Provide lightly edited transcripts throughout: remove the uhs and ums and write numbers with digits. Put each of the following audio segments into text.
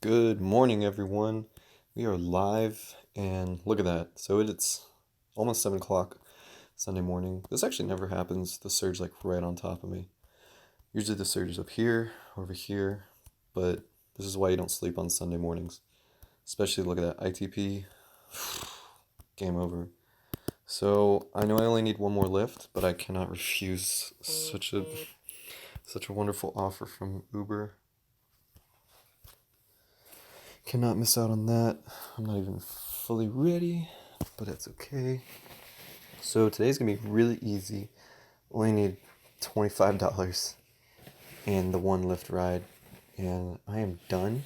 Good morning, everyone. We are live, and look at that. So it's almost 7 o'clock Sunday morning. This actually never happens. The surge like right on top of me. Usually the surge is up here, over here, but this is why you don't sleep on Sunday mornings. Especially look at that ITP. Game over. So I know I only need one more lift, but I cannot refuse such a wonderful offer from Uber. Cannot miss out on that. I'm not even fully ready, but it's okay. So today's gonna be really easy. Only need $25 and the one Lyft ride, and I am done.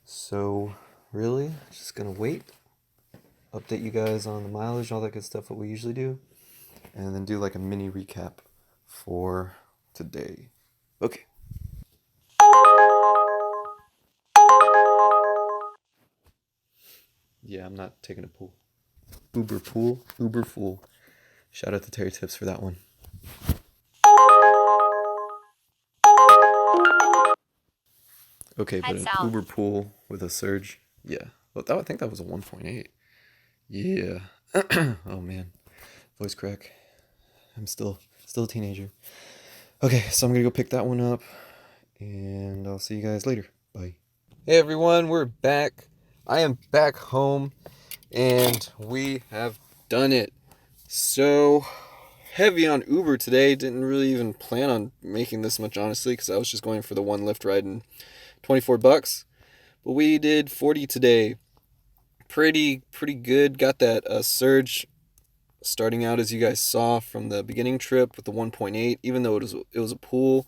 So really, just gonna wait, update you guys on the mileage, all that good stuff, what we usually do, and then do like a mini recap for today. Okay. Yeah, I'm not taking a pool. Uber pool, Uber fool. Shout out to Terry Tips for that one. Okay, but an Uber pool with a surge. Yeah. Well, I think that was a 1.8. Yeah. Oh man. Voice crack. I'm still a teenager. Okay, so I'm gonna go pick that one up, and I'll see you guys later. Bye. Hey everyone, we're back. I am back home, and we have done it. So heavy on Uber today. Didn't really even plan on making this much, honestly, because I was just going for the one Lyft ride and $24. But we did 40 today. Pretty good. Got that surge starting out, as you guys saw from the beginning trip, with the 1.8. Even though it was a pool,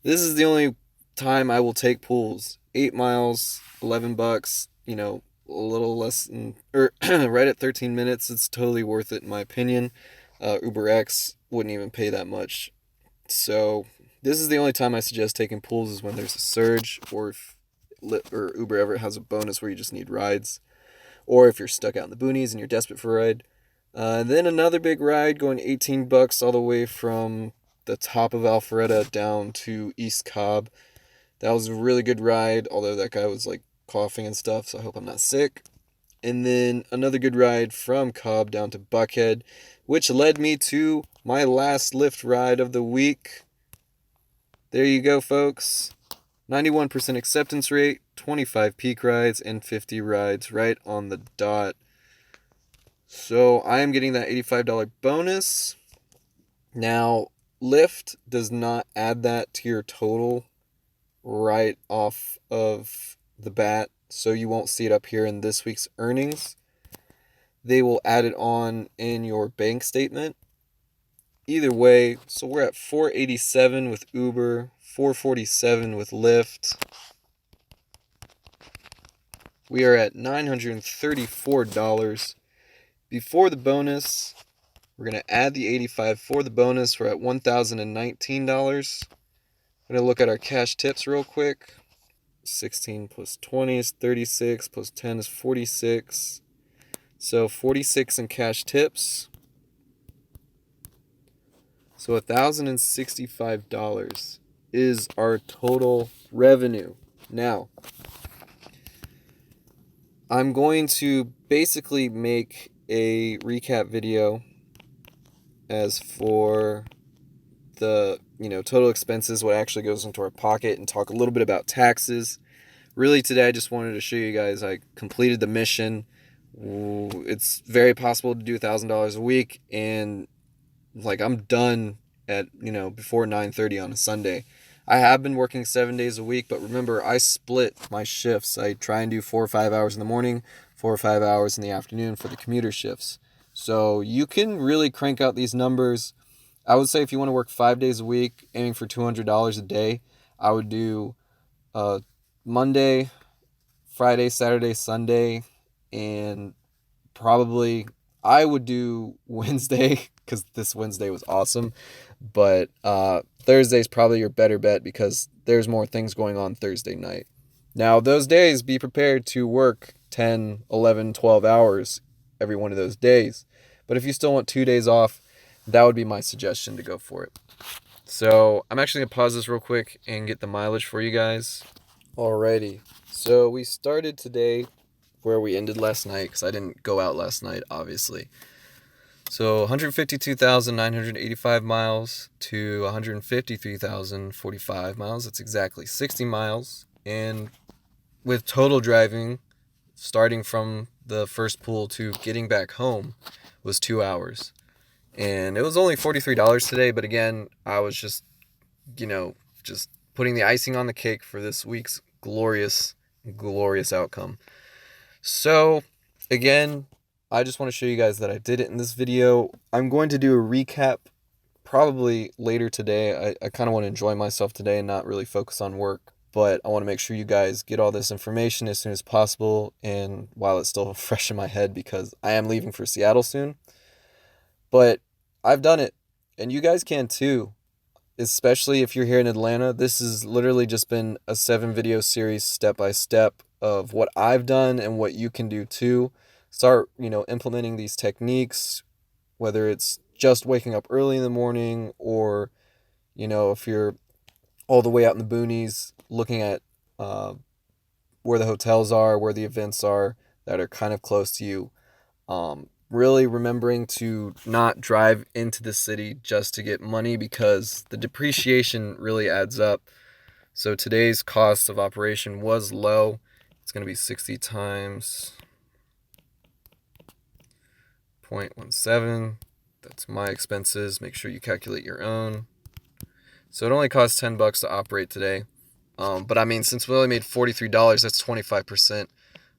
this is the only time I will take pools. 8 miles, $11. A little less than, or right at 13 minutes. It's totally worth it in my opinion. UberX wouldn't even pay that much. So this is the only time I suggest taking pools, is when there's a surge, or if Uber ever has a bonus where you just need rides, or if you're stuck out in the boonies and you're desperate for a ride. Then another big ride going $18 all the way from the top of Alpharetta down to East Cobb. That was a really good ride, although that guy was like coughing and stuff, so I hope I'm not sick. And then another good ride from Cobb down to Buckhead, which led me to my last Lyft ride of the week. There you go, folks. 91% acceptance rate, 25 peak rides, and 50 rides right on the dot. So I am getting that $85 bonus. Now, Lyft does not add that to your total right off of the bat, so you won't see it up here in this week's earnings. They will add it on in your bank statement. Either way, so we're at $487 with Uber, $447 with Lyft. We are at $934 before the bonus. We're going to add the $85 for the bonus. We're at $1,019. I'm going to look at our cash tips real quick. 16 plus 20 is 36, plus 10 is 46. So 46 in cash tips. So $1,065 is our total revenue. Now, I'm going to basically make a recap video as for the total expenses, what actually goes into our pocket, and talk a little bit about taxes. Really, today I just wanted to show you guys I completed the mission. It's very possible to do $1,000 a week, and like I'm done at before 9:30 on a Sunday. I have been working 7 days a week, but remember, I split my shifts. I try and do 4 or 5 hours in the morning, 4 or 5 hours in the afternoon for the commuter shifts. So you can really crank out these numbers. I would say if you want to work 5 days a week, aiming for $200 a day, I would do Monday, Friday, Saturday, Sunday, and probably I would do Wednesday, because this Wednesday was awesome. But Thursday's probably your better bet, because there's more things going on Thursday night. Now, those days, be prepared to work 10, 11, 12 hours every one of those days. But if you still want 2 days off, that would be my suggestion to go for it. So I'm actually going to pause this real quick and get the mileage for you guys. Alrighty. So we started today where we ended last night because I didn't go out last night, obviously. So 152,985 miles to 153,045 miles. That's exactly 60 miles. And with total driving, starting from the first pool to getting back home, was 2 hours. And it was only $43 today, but again, I was just, just putting the icing on the cake for this week's glorious, glorious outcome. So, again, I just want to show you guys that I did it in this video. I'm going to do a recap probably later today. I kind of want to enjoy myself today and not really focus on work, but I want to make sure you guys get all this information as soon as possible and while it's still fresh in my head because I am leaving for Seattle soon. But I've done it, and you guys can too. Especially if you're here in Atlanta, this has literally just been a 7-video series step by step of what I've done and what you can do too. Start, implementing these techniques, whether it's just waking up early in the morning or, if you're all the way out in the boonies looking at where the hotels are, where the events are that are kind of close to you. Really remembering to not drive into the city just to get money because the depreciation really adds up. So today's cost of operation was low. It's going to be 60 times 0.17. That's my expenses. Make sure you calculate your own. So it only costs $10 to operate today. But I mean, since we only made $43, that's 25%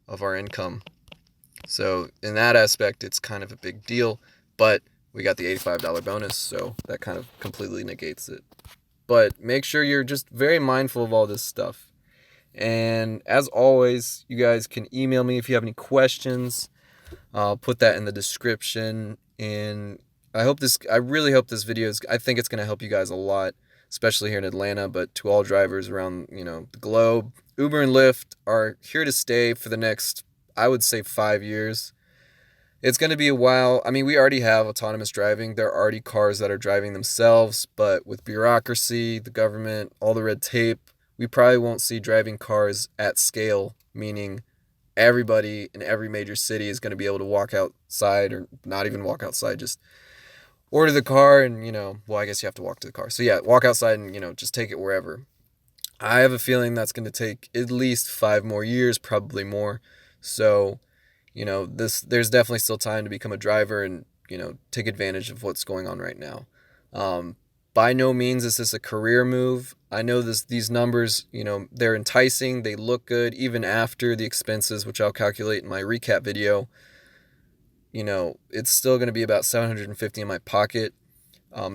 of our income. So in that aspect, it's kind of a big deal, but we got the $85 bonus, so that kind of completely negates it. But make sure you're just very mindful of all this stuff. And as always, you guys can email me if you have any questions. I'll put that in the description. And I really hope this video I think it's going to help you guys a lot, especially here in Atlanta, but to all drivers around, the globe. Uber and Lyft are here to stay for the next, I would say, 5 years. It's going to be a while. I mean, we already have autonomous driving. There are already cars that are driving themselves, but with bureaucracy, the government, all the red tape, we probably won't see driving cars at scale, meaning everybody in every major city is going to be able to walk outside or not even walk outside, just order the car and, well, I guess you have to walk to the car. So yeah, walk outside and, just take it wherever. I have a feeling that's going to take at least 5 more years, probably more. So, there's definitely still time to become a driver and, take advantage of what's going on right now. By no means is this a career move. I know these numbers, they're enticing. They look good even after the expenses, which I'll calculate in my recap video. It's still going to be about $750 in my pocket.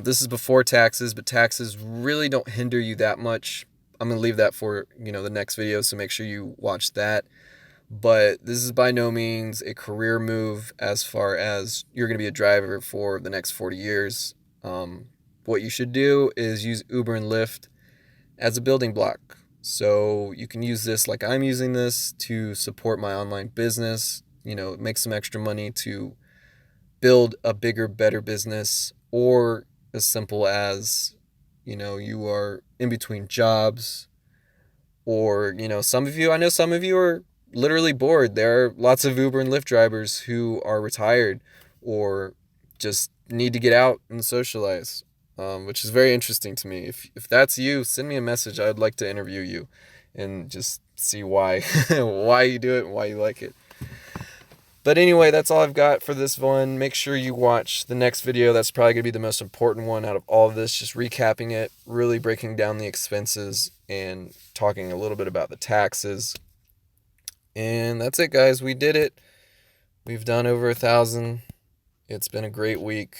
This is before taxes, but taxes really don't hinder you that much. I'm going to leave that for, the next video, so make sure you watch that. But this is by no means a career move as far as you're going to be a driver for the next 40 years. What you should do is use Uber and Lyft as a building block. So you can use this like I'm using this to support my online business, make some extra money to build a bigger, better business, or as simple as, you are in between jobs, or, I know some of you are literally bored. There are lots of Uber and Lyft drivers who are retired or just need to get out and socialize, which is very interesting to me. If that's you, send me a message. I would like to interview you and just see why why you do it and why you like it. But anyway, that's all I've got for this one. Make sure you watch the next video. That's probably going to be the most important one out of all of this. Just recapping it, really breaking down the expenses, and talking a little bit about the taxes. And that's it, guys. We did it. We've done over 1,000. It's been a great week.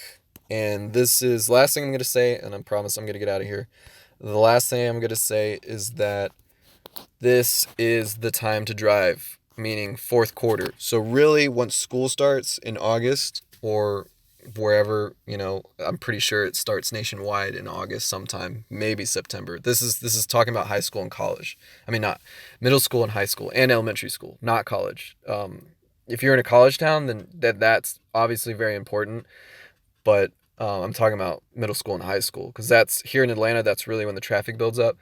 And this is last thing I'm going to say, and I promise I'm going to get out of here. The last thing I'm going to say is that this is the time to drive, meaning fourth quarter. So really, once school starts in August or wherever, I'm pretty sure it starts nationwide in August sometime, maybe September. This is talking about high school and college. I mean, not middle school and high school and elementary school, not college. If you're in a college town, then that's obviously very important. But I'm talking about middle school and high school because that's here in Atlanta. That's really when the traffic builds up.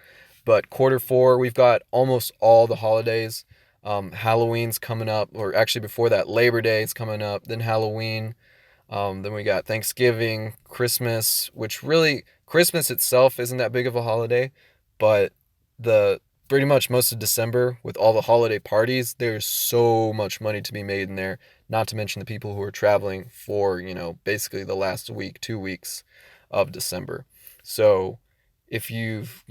But quarter four, we've got almost all the holidays. Halloween's coming up, or actually before that, Labor Day is coming up, then Halloween. Then we got Thanksgiving, Christmas, which really, Christmas itself isn't that big of a holiday, but the pretty much most of December with all the holiday parties, there's so much money to be made in there, not to mention the people who are traveling for, basically the last week, 2 weeks of December. So if you've,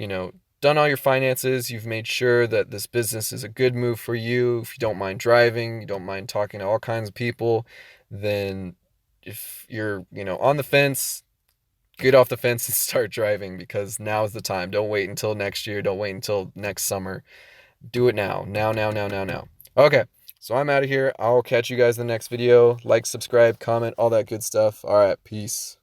done all your finances, you've made sure that this business is a good move for you, if you don't mind driving, you don't mind talking to all kinds of people, then if you're, on the fence, get off the fence and start driving, because now is the time. Don't wait until next year. Don't wait until next summer. Do it now. Now, now, now, now, now. Okay. So I'm out of here. I'll catch you guys in the next video. Like, subscribe, comment, all that good stuff. All right. Peace.